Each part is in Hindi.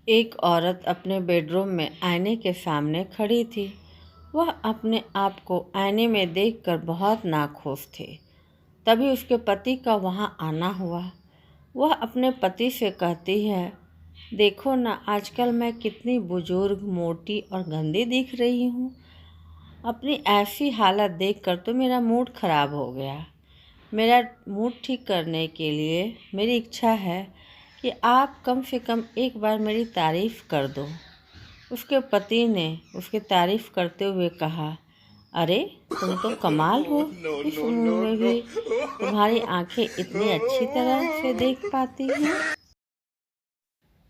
एक औरत अपने बेडरूम में आईने के सामने खड़ी थी। वह अपने आप को आईने में देखकर बहुत नाखुश थी। तभी उसके पति का वहाँ आना हुआ। वह अपने पति से कहती है, देखो ना, आजकल मैं कितनी बुजुर्ग, मोटी और गंदी दिख रही हूँ। अपनी ऐसी हालत देखकर तो मेरा मूड खराब हो गया। मेरा मूड ठीक करने के लिए मेरी इच्छा है कि आप कम से कम एक बार मेरी तारीफ़ कर दो। उसके पति ने उसकी तारीफ़ करते हुए कहा, अरे तुम तो कमाल हो, इस उम्र में भी तुम्हारी आंखें इतनी अच्छी तरह से देख पाती हैं।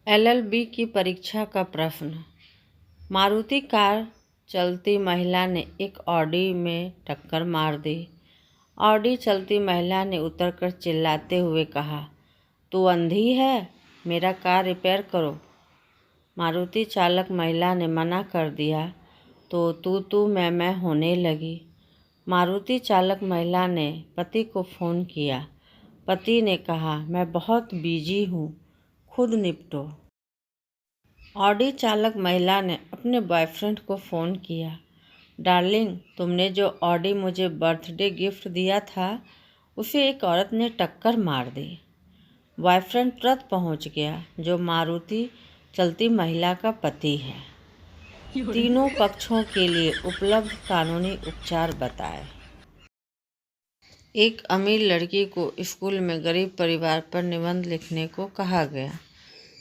एलएलबी की परीक्षा का प्रश्न। मारुति कार चलती महिला ने एक ऑडी में टक्कर मार दी। ऑडी चलती महिला ने उतरकर चिल्लाते हुए कहा, तू अंधी है, मेरा कार रिपेयर करो। मारुति चालक महिला ने मना कर दिया तो तू मैं होने लगी। मारुति चालक महिला ने पति को फ़ोन किया। पति ने कहा, मैं बहुत बिजी हूँ, खुद निपटो। ऑडी चालक महिला ने अपने बॉयफ्रेंड को फ़ोन किया। डार्लिंग, तुमने जो ऑडी मुझे बर्थडे गिफ्ट दिया था, उसे एक औरत ने टक्कर मार दी। बॉयफ्रेंड तुरंत पहुंच गया, जो मारुति चलती महिला का पति है। तीनों पक्षों के लिए उपलब्ध कानूनी उपचार बताए। एक अमीर लड़की को स्कूल में गरीब परिवार पर निबंध लिखने को कहा गया।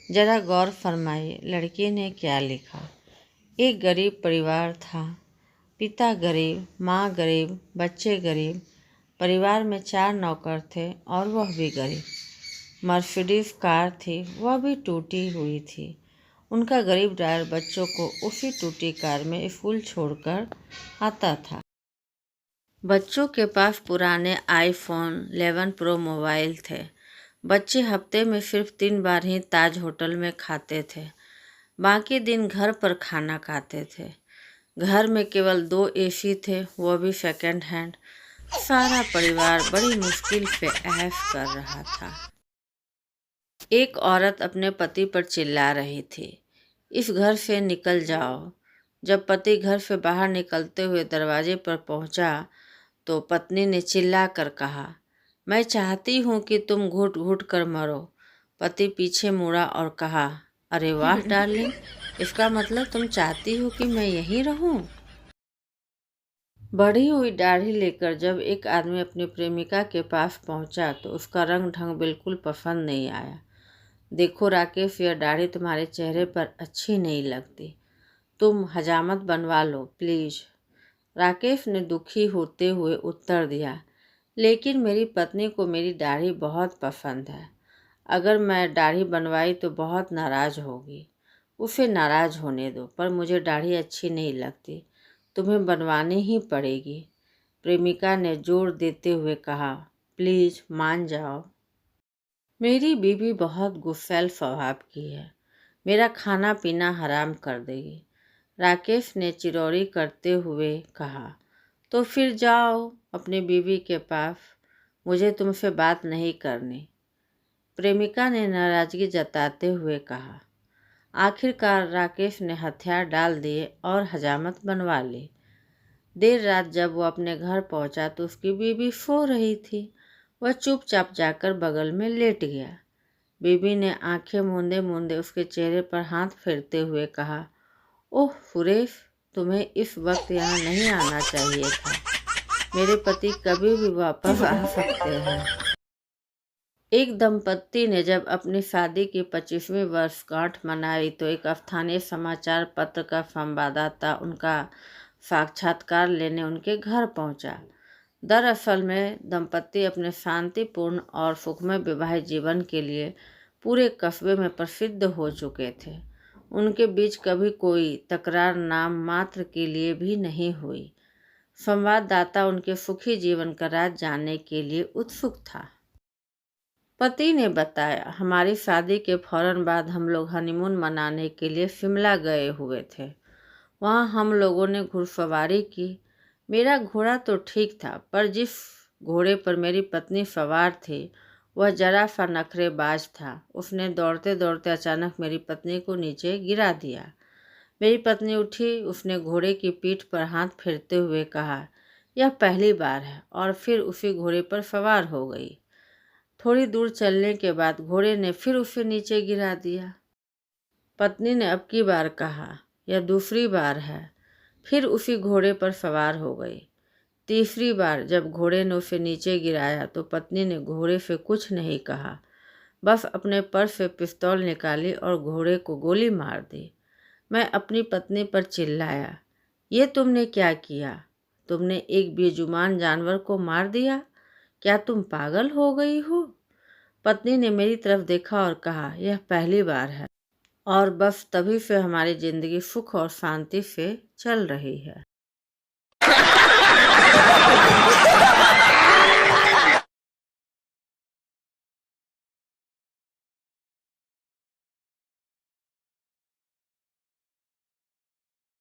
जरा गौर फरमाइए, लड़की ने क्या लिखा। एक गरीब परिवार था। पिता गरीब, माँ गरीब, बच्चे गरीब। परिवार में 4 नौकर थे और वह भी गरीब। मर्सिडीज कार थी, वह भी टूटी हुई थी। उनका गरीब ड्राइवर बच्चों को उसी टूटी कार में स्कूल छोड़कर आता था। बच्चों के पास पुराने आईफोन 11 प्रो मोबाइल थे। बच्चे हफ्ते में सिर्फ 3 बार ही ताज होटल में खाते थे। बाकी दिन घर पर खाना खाते थे। घर में केवल 2 एसी थे, वह भी सेकंड हैंड। सारा परिवार बड़ी मुश्किल से ऐश कर रहा था। एक औरत अपने पति पर चिल्ला रही थी, इस घर से निकल जाओ। जब पति घर से बाहर निकलते हुए दरवाजे पर पहुंचा तो पत्नी ने चिल्ला कर कहा, मैं चाहती हूँ कि तुम घुट घुट कर मरो। पति पीछे मुड़ा और कहा, अरे वाह डार्लिंग, इसका मतलब तुम चाहती हो कि मैं यहीं रहूं? बढ़ी हुई दाढ़ी लेकर जब एक आदमी अपनी प्रेमिका के पास पहुंचा तो उसका रंग ढंग बिल्कुल पसंद नहीं आया। देखो राकेश, यह दाढ़ी तुम्हारे चेहरे पर अच्छी नहीं लगती, तुम हजामत बनवा लो प्लीज़। राकेश ने दुखी होते हुए उत्तर दिया, लेकिन मेरी पत्नी को मेरी दाढ़ी बहुत पसंद है। अगर मैं दाढ़ी बनवाई तो बहुत नाराज़ होगी। उसे नाराज़ होने दो, पर मुझे दाढ़ी अच्छी नहीं लगती, तुम्हें बनवानी ही पड़ेगी। प्रेमिका ने जोर देते हुए कहा, प्लीज़ मान जाओ। मेरी बीवी बहुत गुस्सैल स्वभाव की है, मेरा खाना पीना हराम कर देगी। राकेश ने चिरौरी करते हुए कहा, तो फिर जाओ अपनी बीवी के पास, मुझे तुमसे बात नहीं करनी। प्रेमिका ने नाराज़गी जताते हुए कहा। आखिरकार राकेश ने हथियार डाल दिए और हजामत बनवा ली। देर रात जब वो अपने घर पहुंचा तो उसकी बीवी सो रही थी। वह चुपचाप जाकर बगल में लेट गया। बीवी ने आंखें मूंदे मूंदे उसके चेहरे पर हाथ फेरते हुए कहा, ओह सुरेश, तुम्हें इस वक्त यहाँ नहीं आना चाहिए था। मेरे पति कभी भी वापस आ सकते हैं। एक दंपत्ति ने जब अपनी शादी की 25वीं वर्षगांठ मनाई तो एक स्थानीय समाचार पत्र का संवाददाता उनका साक्षात्कार लेने उनके घर पहुंचा। दरअसल में दंपत्ति अपने शांतिपूर्ण और सुखमय वैवाहिक जीवन के लिए पूरे कस्बे में प्रसिद्ध हो चुके थे। उनके बीच कभी कोई तकरार नाम मात्र के लिए भी नहीं हुई। संवाददाता उनके सुखी जीवन का राज जानने के लिए उत्सुक था। पति ने बताया, हमारी शादी के फौरन बाद हम लोग हनीमून मनाने के लिए शिमला गए हुए थे। वहाँ हम लोगों ने घुड़सवारी की। मेरा घोड़ा तो ठीक था, पर जिस घोड़े पर मेरी पत्नी सवार थी वह जरा सा नखरेबाज था। उसने दौड़ते दौड़ते अचानक मेरी पत्नी को नीचे गिरा दिया। मेरी पत्नी उठी, उसने घोड़े की पीठ पर हाथ फेरते हुए कहा, यह पहली बार है, और फिर उसी घोड़े पर सवार हो गई। थोड़ी दूर चलने के बाद घोड़े ने फिर उसे नीचे गिरा दिया। पत्नी ने अब की बार कहा, यह दूसरी बार है। फिर उसी घोड़े पर सवार हो गई। तीसरी बार जब घोड़े ने उसे नीचे गिराया तो पत्नी ने घोड़े से कुछ नहीं कहा, बस अपने पर्स से पिस्तौल निकाली और घोड़े को गोली मार दी। मैं अपनी पत्नी पर चिल्लाया, ये तुमने क्या किया? तुमने एक बेजुबान जानवर को मार दिया? क्या तुम पागल हो गई हो? पत्नी ने मेरी तरफ देखा और कहा, यह पहली बार है, और बस तभी से हमारी जिंदगी सुख और शांति से चल रही है।